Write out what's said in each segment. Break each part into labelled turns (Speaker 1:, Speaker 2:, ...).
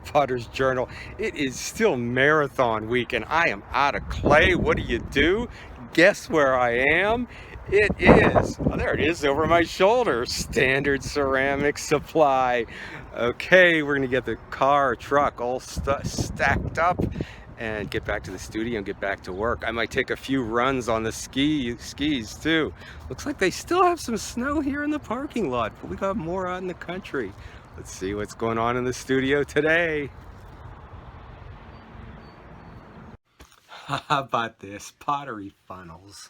Speaker 1: Potter's Journal. It is still marathon week and I am out of clay. What do? Guess where I am? It is, oh, there it is over my shoulder, Standard Ceramic Supply. Okay, we're gonna get the car, truck all stacked up and get back to the studio and get back to work. I might take a few runs on the skis too. Looks like they still have some snow here in the parking lot, but we got more out in the country. Let's see what's going on in the studio today. How about this? Pottery funnels.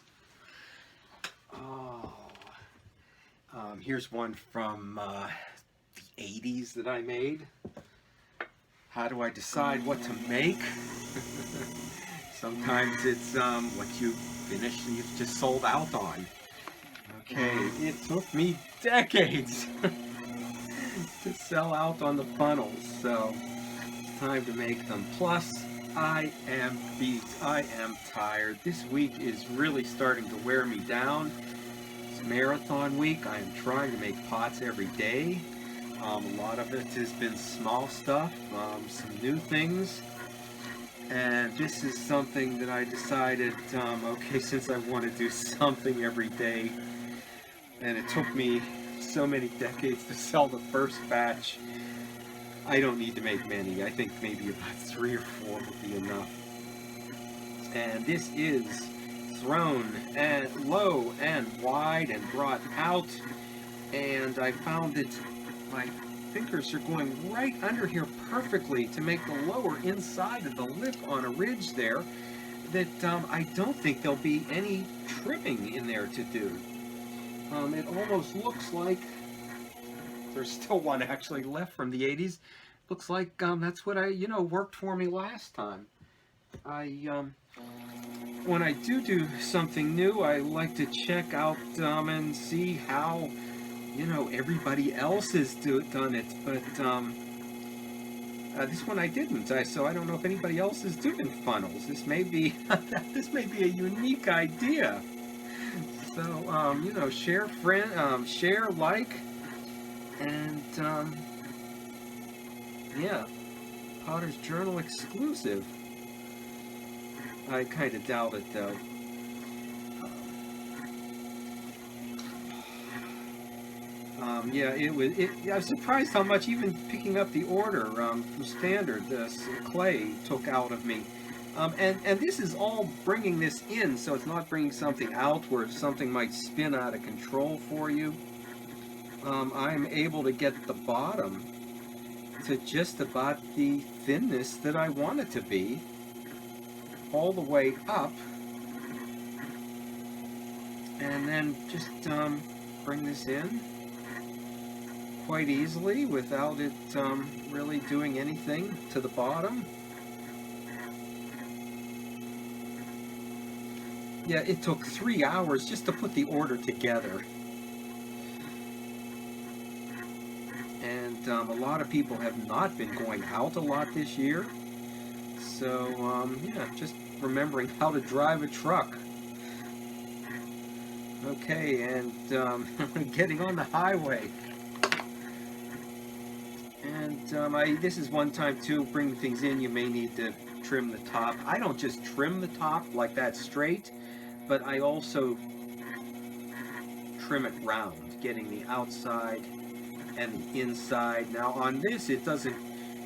Speaker 1: Oh, here's one from the 80s that I made. How do I decide what to make? Sometimes it's what you finish and you've just sold out on. Okay, it took me decades to sell out on the funnels, so it's time to make them. Plus, I am beat. I am tired. This week is really starting to wear me down. It's marathon week. I am trying to make pots every day. A lot of it has been small stuff, some new things, and this is something that I decided, okay, since I want to do something every day, and it took me so many decades to sell the first batch, I don't need to make many. I think maybe about 3 or 4 would be enough. And this is thrown and low and wide and brought out, and I found that my fingers are going right under here perfectly to make the lower inside of the lip on a ridge there, that I don't think there'll be any trimming in there to do. It almost looks like there's still one actually left from the 80s. Looks like that's what worked for me last time. When I do something new, I like to check out and see how everybody else has done it, but this one I didn't. So I don't know if anybody else is doing funnels. This may be this may be a unique idea. So share, share, like, and yeah, Potter's Journal exclusive. I kind of doubt it though. Yeah, I was surprised how much even picking up the order from Standard, this clay took out of me. And this is all bringing this in, so it's not bringing something out where something might spin out of control for you. I'm able to get the bottom to just about the thinness that I want it to be, all the way up, and then just bring this in quite easily without it really doing anything to the bottom. Yeah, it took 3 hours just to put the order together. And a lot of people have not been going out a lot this year. So, yeah, just remembering how to drive a truck. Okay, and getting on the highway. And this is one time too, bringing things in, you may need to trim the top. I don't just trim the top like that straight, but I also trim it round, getting the outside and the inside. Now on this, it doesn't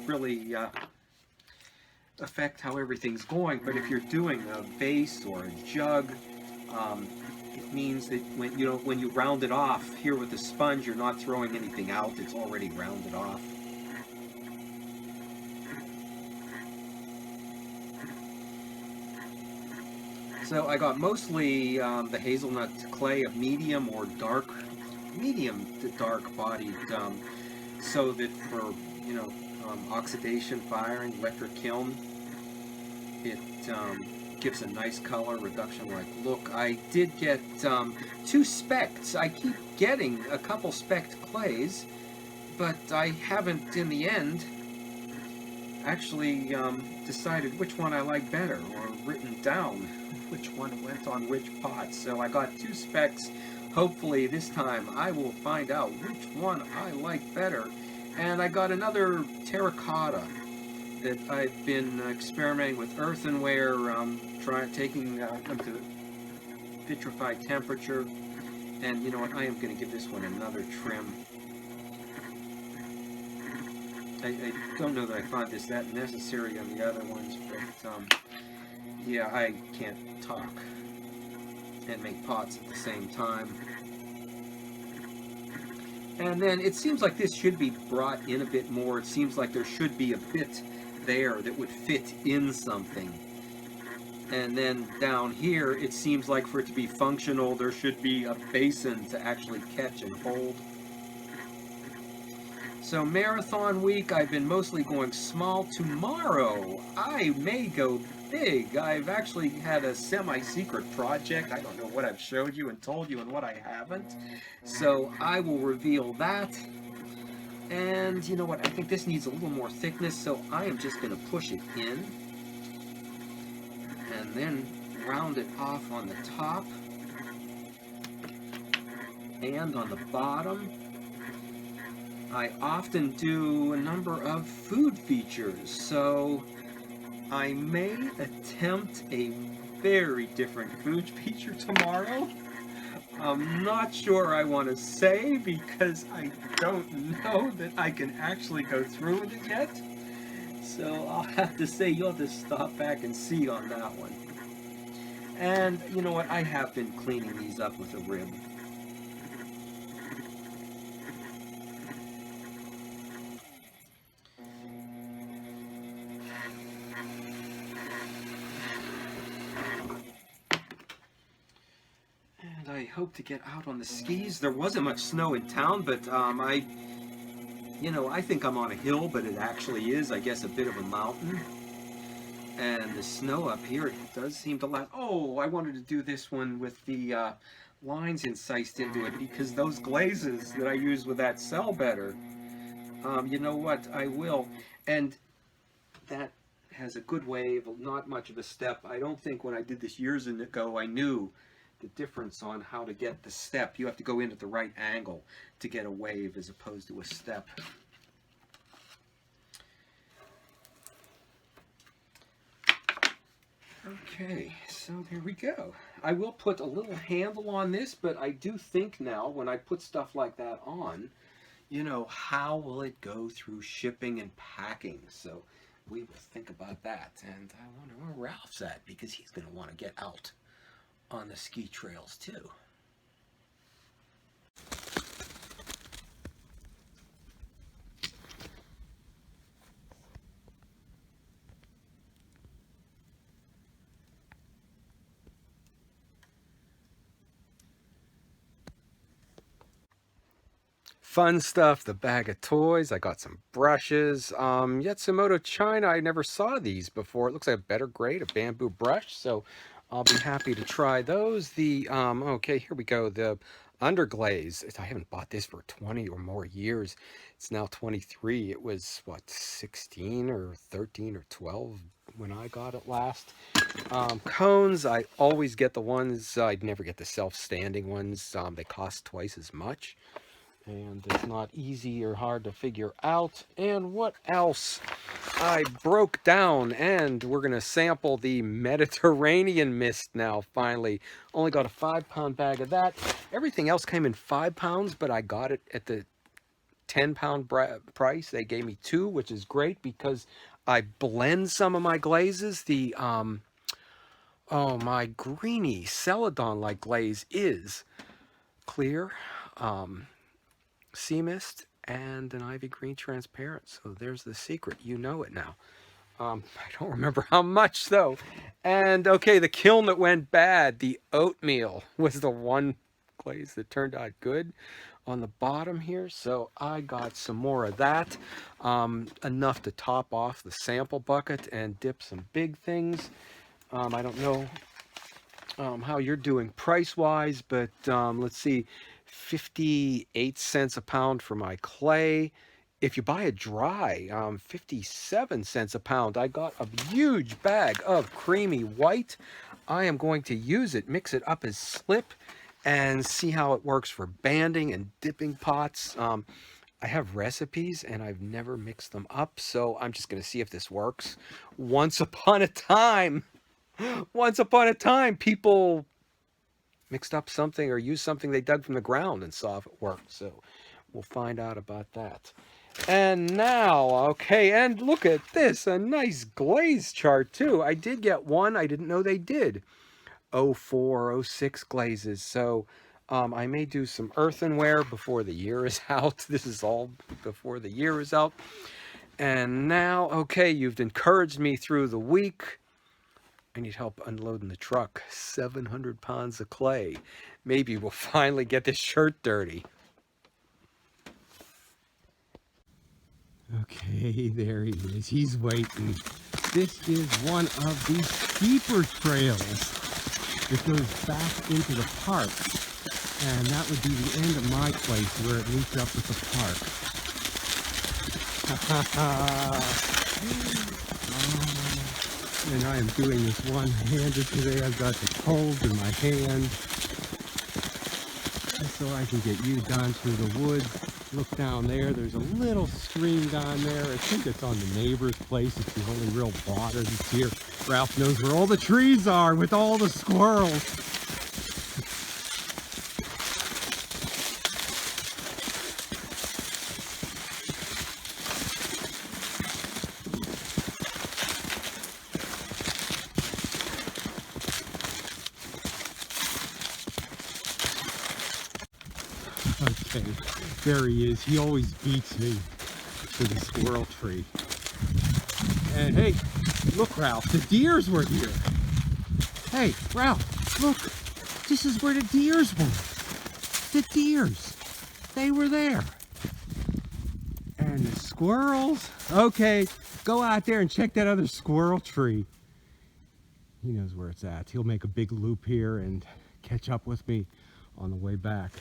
Speaker 1: really affect how everything's going, but if you're doing a vase or a jug, it means that when you round it off here with the sponge, you're not throwing anything out, it's already rounded off. So I got mostly the hazelnut clay of medium or medium to dark bodied, so that for oxidation, firing, electric kiln, it gives a nice color reduction like look. I did get 2 specks. I keep getting a couple specked clays, but I haven't in the end actually decided which one I like better, or written down which one went on which pot. So I got 2 specs. Hopefully this time I will find out which one I like better, And I got another terracotta that I've been experimenting with earthenware, taking them to vitrified temperature. And you know what, I am going to give this one another trim. I don't know that I find this that necessary on the other ones, but yeah, I can't talk and make pots at the same time. And then it seems like this should be brought in a bit more. It seems like there should be a bit there that would fit in something. And then down here, it seems like for it to be functional, there should be a basin to actually catch and hold. So marathon week, I've been mostly going small. Tomorrow, I may go big. I've actually had a semi-secret project. I don't know what I've showed you and told you and what I haven't. So I will reveal that. And you know what, I think this needs a little more thickness, so I am just going to push it in. And then round it off on the top. And on the bottom. I often do a number of food features, so I may attempt a very different food feature tomorrow. I'm not sure I want to say because I don't know that I can actually go through with it yet. So I'll have to say you'll have to stop back and see on that one. And you know what, I have been cleaning these up with a rib. I hope to get out on the skis. There wasn't much snow in town, but I think I'm on a hill, but it actually is, I guess, a bit of a mountain. And the snow up here, it does seem to last. Oh, I wanted to do this one with the lines incised into it because those glazes that I use with that sell better. You know what? I will. And that has a good wave, not much of a step. I don't think when I did this years ago, I knew the difference on how to get the step. You have to go in at the right angle to get a wave as opposed to a step. Okay, so there we go. I will put a little handle on this, but I do think now when I put stuff like that on, you know, how will it go through shipping and packing? So we will think about that. And I wonder where Ralph's at because he's going to want to get out on the ski trails too. Fun stuff, the bag of toys. I got some brushes. Yatsumoto China, I never saw these before. It looks like a better grade, a bamboo brush, so I'll be happy to try those. Okay, here we go. The underglaze. I haven't bought this for 20 or more years. It's now 23. It was, what, 16 or 13 or 12 when I got it last. Cones, I always get the ones, I'd never get the self-standing ones. They cost twice as much. And it's not easy or hard to figure out. And what else? I broke down, and we're going to sample the Mediterranean mist now, finally. Only got a 5-pound bag of that. Everything else came in 5 pounds, but I got it at the 10-pound price. They gave me 2, which is great because I blend some of my glazes. My greeny Celadon-like glaze is clear. Sea mist and an ivy green transparent. So there's the secret. You know it now. I don't remember how much though. And okay, the kiln that went bad, the oatmeal was the one glaze that turned out good on the bottom here. So I got some more of that. Enough to top off the sample bucket and dip some big things. I don't know how you're doing price-wise, but let's see. 58 cents a pound for my clay. If you buy it dry, 57 cents a pound. I got a huge bag of creamy white. I am going to use it, mix it up as slip, and see how it works for banding and dipping pots. I have recipes and I've never mixed them up, so I'm just going to see if this works. Once upon a time, once upon a time, people mixed up something or used something they dug from the ground and saw if it worked. So we'll find out about that. And now, okay, and look at this, a nice glaze chart too. I did get one, I didn't know they did. 04, 06 glazes. So I may do some earthenware before the year is out. This is all before the year is out. And now, okay, you've encouraged me through the week. I need help unloading the truck. 700 pounds of clay. Maybe we'll finally get this shirt dirty. Okay, there he is. He's waiting. This is one of the steeper trails. It goes back into the park. And that would be the end of my place where it meets up with the park. And I am doing this one-handed today. I've got the cold in my hand. Just so I can get you down through the woods. Look down there. There's a little stream down there. I think it's on the neighbor's place. It's the only real water that's here. Ralph knows where all the trees are with all the squirrels. Okay, there he is. He always beats me to the squirrel tree. And hey, look, Ralph, the deers were here. Hey, Ralph, look, this is where the deers were. The deers, they were there. And the squirrels, okay, go out there and check that other squirrel tree. He knows where it's at. He'll make a big loop here and catch up with me on the way back.